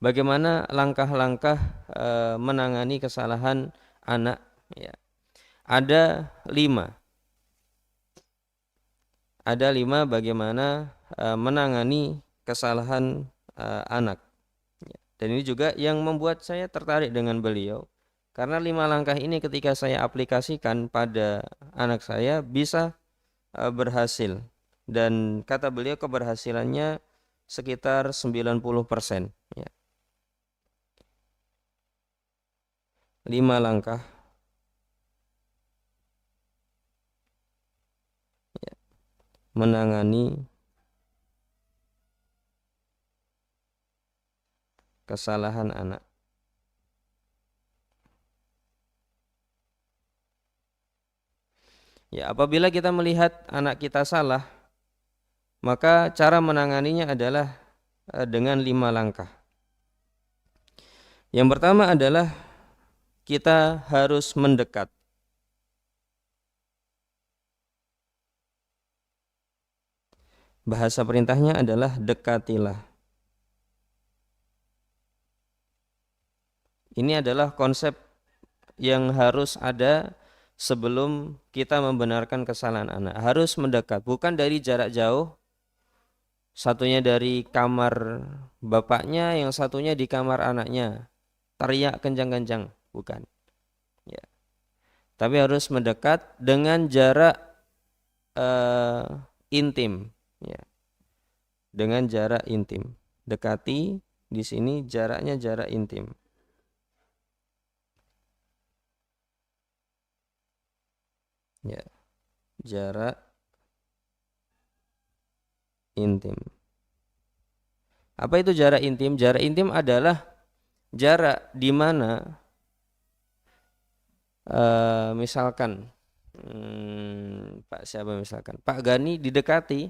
Bagaimana langkah-langkah menangani kesalahan anak? Ya. Ada 5. Ada 5 bagaimana menangani kesalahan anak. Ya. Dan ini juga yang membuat saya tertarik dengan beliau. Karena 5 langkah ini ketika saya aplikasikan pada anak saya bisa berhasil. Dan kata beliau keberhasilannya sekitar 90%. Ya. 5 langkah menangani kesalahan anak. Ya, apabila kita melihat anak kita salah, maka cara menanganinya adalah dengan 5 langkah. Yang pertama adalah kita harus mendekat. Bahasa perintahnya adalah dekatilah. Ini adalah konsep yang harus ada sebelum kita membenarkan kesalahan anak. Harus mendekat, bukan dari jarak jauh. Satunya dari kamar bapaknya, yang satunya di kamar anaknya. Teriak kencang-kencang, bukan. Ya. Tapi harus mendekat dengan jarak intim, ya. Dengan jarak intim. Dekati di sini jaraknya jarak intim. Ya, jarak intim. Apa itu jarak intim? Jarak intim adalah jarak di mana misalkan Pak siapa misalkan Pak Gani didekati,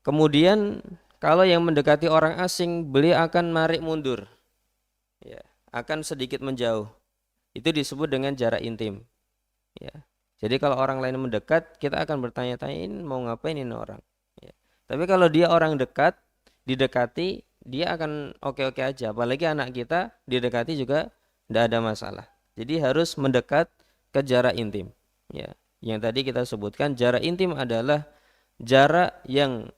kemudian kalau yang mendekati orang asing beliau akan narik mundur, ya, akan sedikit menjauh. Itu disebut dengan jarak intim. Ya. Jadi kalau orang lain mendekat, kita akan bertanya-tanya ini mau ngapain ini orang. Ya. Tapi kalau dia orang dekat, didekati, dia akan oke-oke aja. Apalagi anak kita didekati juga tidak ada masalah. Jadi harus mendekat ke jarak intim. Ya. Yang tadi kita sebutkan jarak intim adalah jarak yang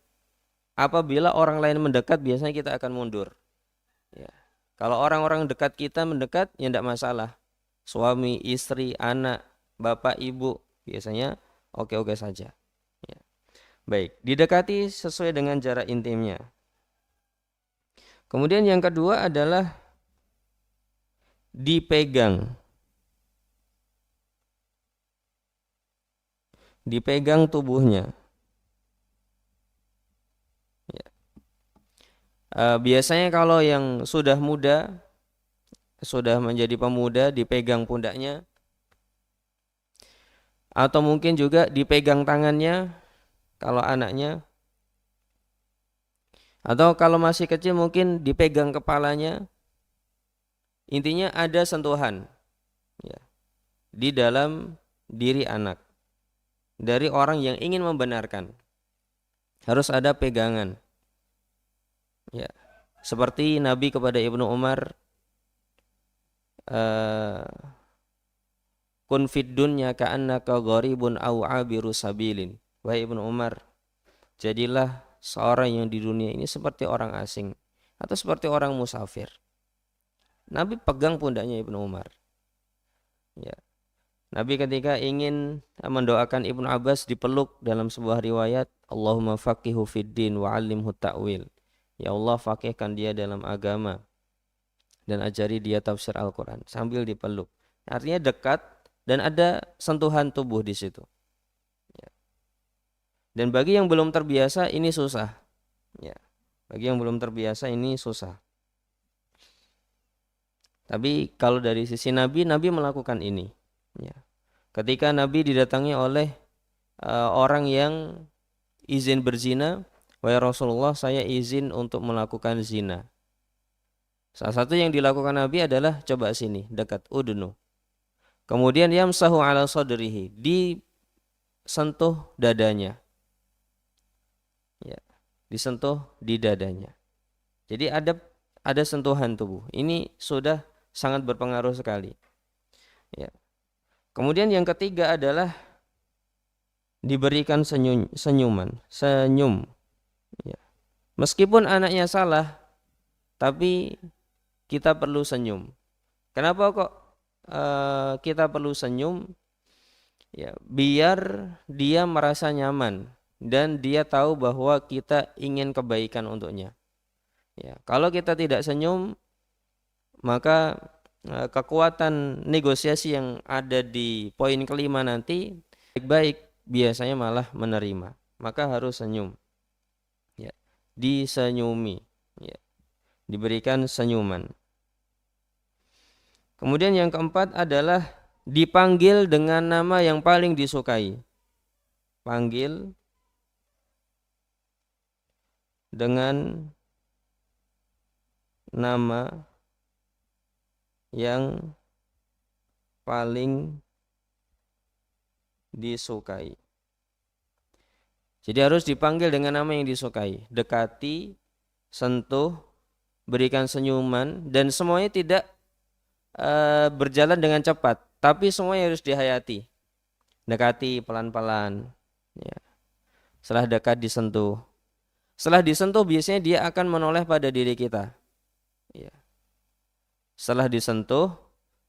apabila orang lain mendekat biasanya kita akan mundur. Ya. Kalau orang-orang dekat kita mendekat ya tidak masalah. Suami, istri, anak, bapak, ibu biasanya oke-oke saja. Ya. Baik, didekati sesuai dengan jarak intimnya. Kemudian yang kedua adalah dipegang. Dipegang tubuhnya. Ya. Biasanya kalau yang sudah muda, sudah menjadi pemuda, dipegang pundaknya. Atau mungkin juga dipegang tangannya kalau anaknya. Atau kalau masih kecil mungkin dipegang kepalanya. Intinya ada sentuhan, ya, di dalam diri anak. Dari orang yang ingin membenarkan. Harus ada pegangan. Ya. Seperti Nabi kepada Ibnu Umar, kun fid dunya ka'annaka gharibun aw 'abiru sabilin. Wahai Ibnu Umar, jadilah seorang yang di dunia ini seperti orang asing atau seperti orang musafir. Nabi pegang pundaknya Ibnu Umar. Ya. Nabi ketika ingin mendoakan Ibnu Abbas dipeluk dalam sebuah riwayat, Allahumma faqihu fid din wa 'allimhu ta'wil. Ya Allah, faqihkan dia dalam agama dan ajari dia tafsir Al-Qur'an sambil dipeluk. Artinya dekat dan ada sentuhan tubuh di situ. Ya. Dan bagi yang belum terbiasa ini susah. Ya. Bagi yang belum terbiasa ini susah. Tapi kalau dari sisi Nabi, Nabi melakukan ini. Ya. Ketika Nabi didatangi oleh orang yang izin berzina, wahai Rasulullah, saya izin untuk melakukan zina. Salah satu yang dilakukan Nabi adalah coba sini, dekat udunu. Kemudian yamsahu ala sadrihi, disentuh dadanya. Ya, disentuh di dadanya. Jadi ada sentuhan tubuh. Ini sudah sangat berpengaruh sekali. Ya. Kemudian yang ketiga adalah diberikan senyuman, senyum. Ya. Meskipun anaknya salah, tapi kita perlu senyum. Kenapa kok kita perlu senyum? Ya, biar dia merasa nyaman dan dia tahu bahwa kita ingin kebaikan untuknya. Ya, kalau kita tidak senyum, maka kekuatan negosiasi yang ada di poin kelima nanti baik-baik biasanya malah menerima. Maka harus senyum. Ya, disenyumi. Ya, diberikan senyuman. Kemudian yang keempat adalah dipanggil dengan nama yang paling disukai. Panggil dengan nama yang paling disukai. Jadi harus dipanggil dengan nama yang disukai. Dekati, sentuh, berikan senyuman, dan semuanya tidak berjalan dengan cepat, tapi semuanya harus dihayati. Dekati pelan-pelan. Ya. Setelah dekat disentuh. Setelah disentuh biasanya dia akan menoleh pada diri kita. Ya. Setelah disentuh,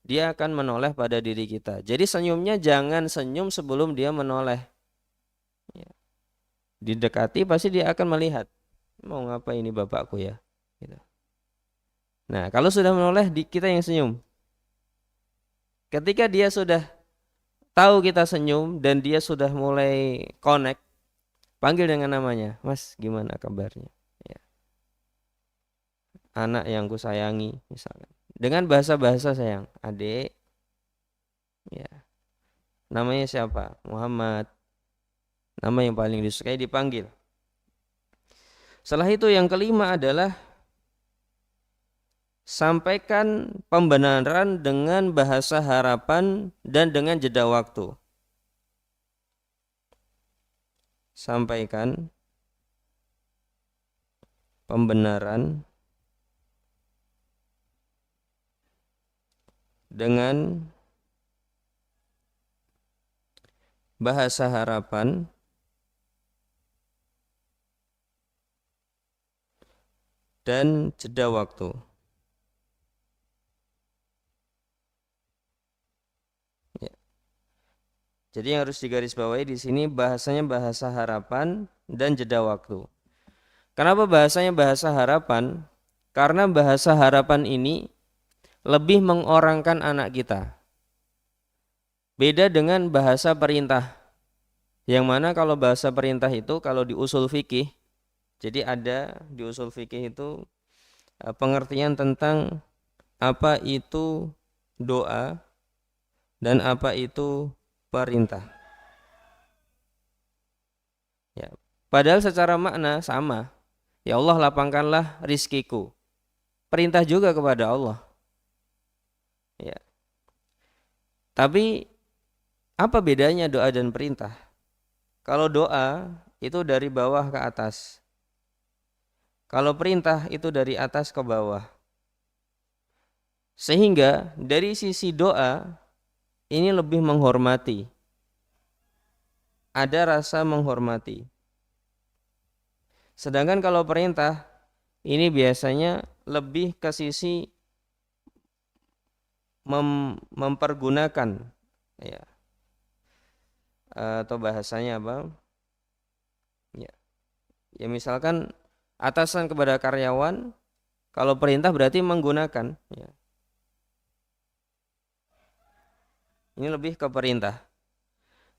dia akan menoleh pada diri kita. Jadi senyumnya jangan senyum sebelum dia menoleh. Ya. Didekati pasti dia akan melihat. Mau ngapa ini bapakku ya? Gitu. Nah, kalau sudah menoleh, kita yang senyum. Ketika dia sudah tahu kita senyum dan dia sudah mulai connect, panggil dengan namanya. Mas, gimana kabarnya? Ya. Anak yang ku sayangi, misalkan. Dengan bahasa-bahasa sayang. Adik. Ya. Namanya siapa? Muhammad. Nama yang paling disukai dipanggil. Setelah itu yang kelima adalah sampaikan pembenaran dengan bahasa harapan dan dengan jeda waktu. Sampaikan pembenaran dengan bahasa harapan dan jeda waktu. Ya. Jadi yang harus digarisbawahi di sini bahasanya bahasa harapan dan jeda waktu. Kenapa bahasanya bahasa harapan? Karena bahasa harapan ini lebih mengorangkan anak kita. Beda dengan bahasa perintah. Yang mana kalau bahasa perintah itu kalau di usul fikih, jadi ada di usul fikih itu pengertian tentang apa itu doa dan apa itu perintah. Ya, padahal secara makna sama. Ya Allah, lapangkanlah rizkiku. Perintah juga kepada Allah. Ya. Tapi apa bedanya doa dan perintah? Kalau doa itu dari bawah ke atas. Kalau perintah itu dari atas ke bawah. Sehingga dari sisi doa ini lebih menghormati. Ada rasa menghormati. Sedangkan kalau perintah ini biasanya lebih ke sisi mempergunakan, ya, atau bahasanya apa? Ya misalkan atasan kepada karyawan, kalau perintah berarti menggunakan. Ya. Ini lebih ke perintah.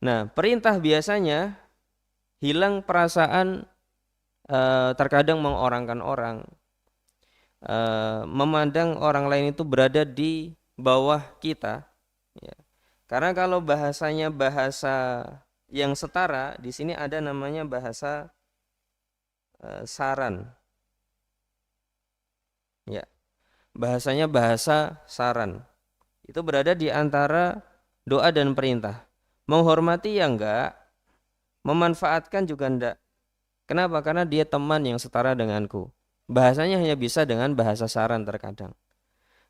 Nah, perintah biasanya hilang perasaan terkadang mengorangkan orang, memandang orang lain itu berada di bawah kita. Ya. Karena kalau bahasanya bahasa yang setara, di sini ada namanya bahasa saran. Ya. Bahasanya bahasa saran. Itu berada di antara doa dan perintah. Menghormati ya enggak, memanfaatkan juga enggak. Kenapa? Karena dia teman yang setara denganku. Bahasanya hanya bisa dengan bahasa saran terkadang.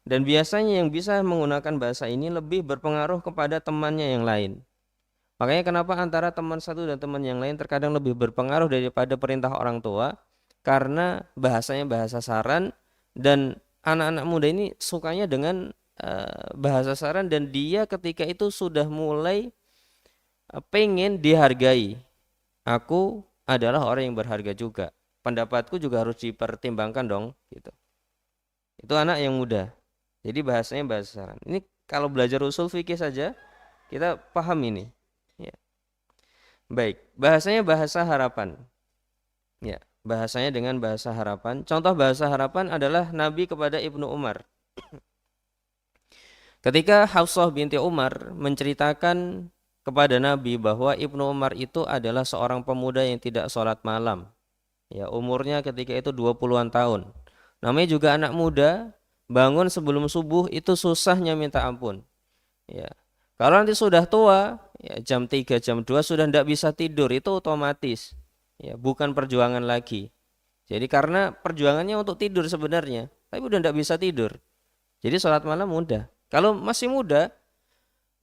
Dan biasanya yang bisa menggunakan bahasa ini lebih berpengaruh kepada temannya yang lain. Makanya kenapa antara teman satu dan teman yang lain terkadang lebih berpengaruh daripada perintah orang tua, karena bahasanya bahasa saran, dan anak-anak muda ini sukanya dengan bahasa saran, dan dia ketika itu sudah mulai pengen dihargai. Aku adalah orang yang berharga juga. Pendapatku juga harus dipertimbangkan dong, gitu. Itu anak yang muda. Jadi bahasanya bahasa saran. Ini kalau belajar usul fikih saja kita paham ini. Ya. Baik, bahasanya bahasa harapan. Ya, bahasanya dengan bahasa harapan. Contoh bahasa harapan adalah Nabi kepada Ibnu Umar. Ketika Hafsah binti Umar menceritakan kepada Nabi bahwa Ibnu Umar itu adalah seorang pemuda yang tidak sholat malam. Ya, umurnya ketika itu 20-an tahun. Namanya juga anak muda, bangun sebelum subuh itu susahnya minta ampun. Ya. Kalau nanti sudah tua, ya jam 3, jam 2 sudah tidak bisa tidur, itu otomatis. Ya, bukan perjuangan lagi. Jadi karena perjuangannya untuk tidur sebenarnya, tapi udah tidak bisa tidur. Jadi sholat malam mudah. Kalau masih muda,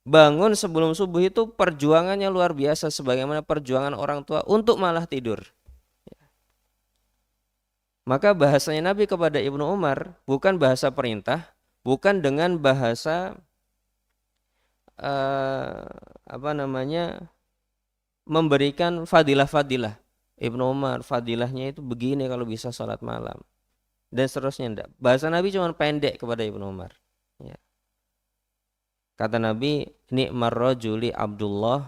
bangun sebelum subuh itu perjuangannya luar biasa, sebagaimana perjuangan orang tua untuk malah tidur. Maka bahasanya Nabi kepada Ibnu Umar bukan bahasa perintah, bukan dengan bahasa memberikan fadilah-fadilah. Ibnu Umar fadilahnya itu begini kalau bisa sholat malam dan seterusnya, enggak. Bahasa Nabi cuma pendek kepada Ibnu Umar. Ya. Kata Nabi, ni'mar rajuli Abdullah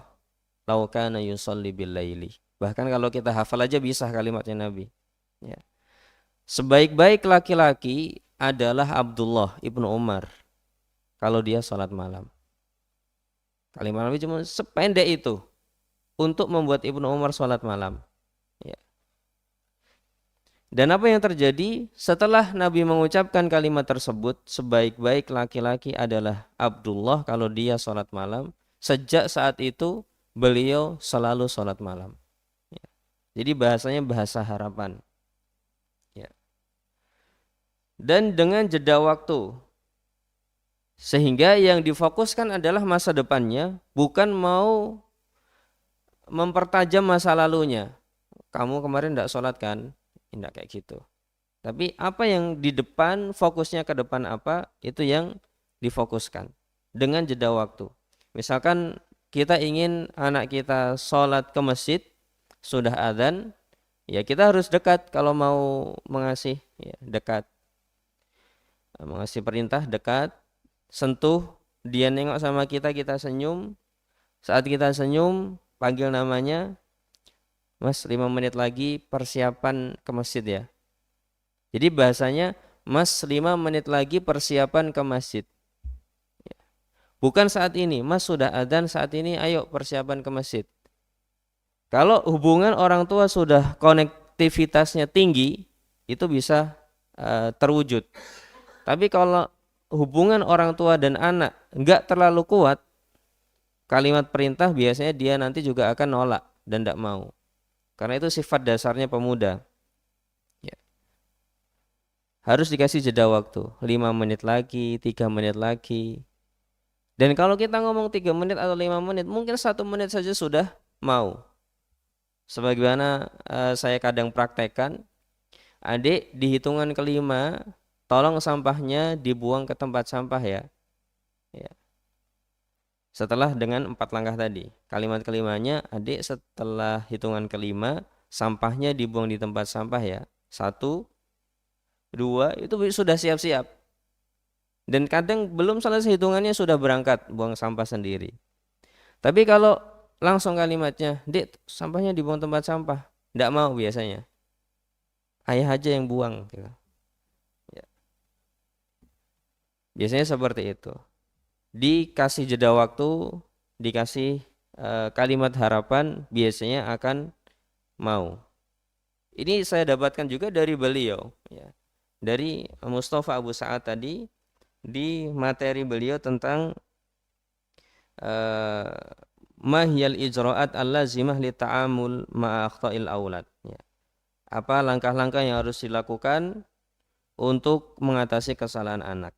law kana yusalli bil laili. Bahkan kalau kita hafal aja bisa kalimatnya Nabi. Ya. Sebaik-baik laki-laki adalah Abdullah Ibnu Umar kalau dia sholat malam. Kalimat Nabi cuma sependek itu untuk membuat Ibnu Umar sholat malam. Ya. Dan apa yang terjadi setelah Nabi mengucapkan kalimat tersebut, sebaik-baik laki-laki adalah Abdullah kalau dia sholat malam. Sejak saat itu beliau selalu sholat malam. Ya. Jadi bahasanya bahasa harapan. Ya. Dan dengan jeda waktu, sehingga yang difokuskan adalah masa depannya, bukan mau mempertajam masa lalunya. Kamu kemarin tidak sholat kan? Tidak kayak gitu. Tapi apa yang di depan, fokusnya ke depan apa, itu yang difokuskan dengan jeda waktu. Misalkan kita ingin anak kita sholat ke masjid, sudah adzan, ya kita harus dekat kalau mau mengasih, ya, dekat. Mengasih perintah dekat, sentuh, dia nengok sama kita, kita senyum. Saat kita senyum, panggil namanya, Mas 5 menit lagi persiapan ke masjid ya. Jadi bahasanya, Mas 5 menit lagi persiapan ke masjid. Bukan saat ini, Mas sudah adzan saat ini, ayo persiapan ke masjid. Kalau hubungan orang tua sudah konektivitasnya tinggi, itu bisa terwujud. Tapi kalau hubungan orang tua dan anak enggak terlalu kuat, kalimat perintah biasanya dia nanti juga akan nolak dan tidak mau. Karena itu sifat dasarnya pemuda. Ya. Harus dikasih jeda waktu, 5 menit lagi, 3 menit lagi. Dan kalau kita ngomong 3 menit atau 5 menit, mungkin 1 menit saja sudah mau. Sebagaimana saya kadang praktekkan, adik di hitungan kelima, tolong sampahnya dibuang ke tempat sampah ya. Ya. Setelah dengan 4 langkah tadi, kalimat kelimanya, adik setelah hitungan kelima, sampahnya dibuang di tempat sampah ya. 1, 2, itu sudah siap-siap. Dan kadang belum selesai hitungannya sudah berangkat buang sampah sendiri. Tapi kalau langsung kalimatnya, dek sampahnya dibuang tempat sampah, tidak mau biasanya. Ayah aja yang buang. Gitu. Ya. Biasanya seperti itu. Dikasih jeda waktu, dikasih kalimat harapan, biasanya akan mau. Ini saya dapatkan juga dari beliau, ya. Dari Mustafa Abu Sa'ad tadi, di materi beliau tentang mahiyal ijra'at allazimah li ta'amul ma'a akhta'il aulad, ya. apa langkah-langkah yang harus dilakukan untuk mengatasi kesalahan anak.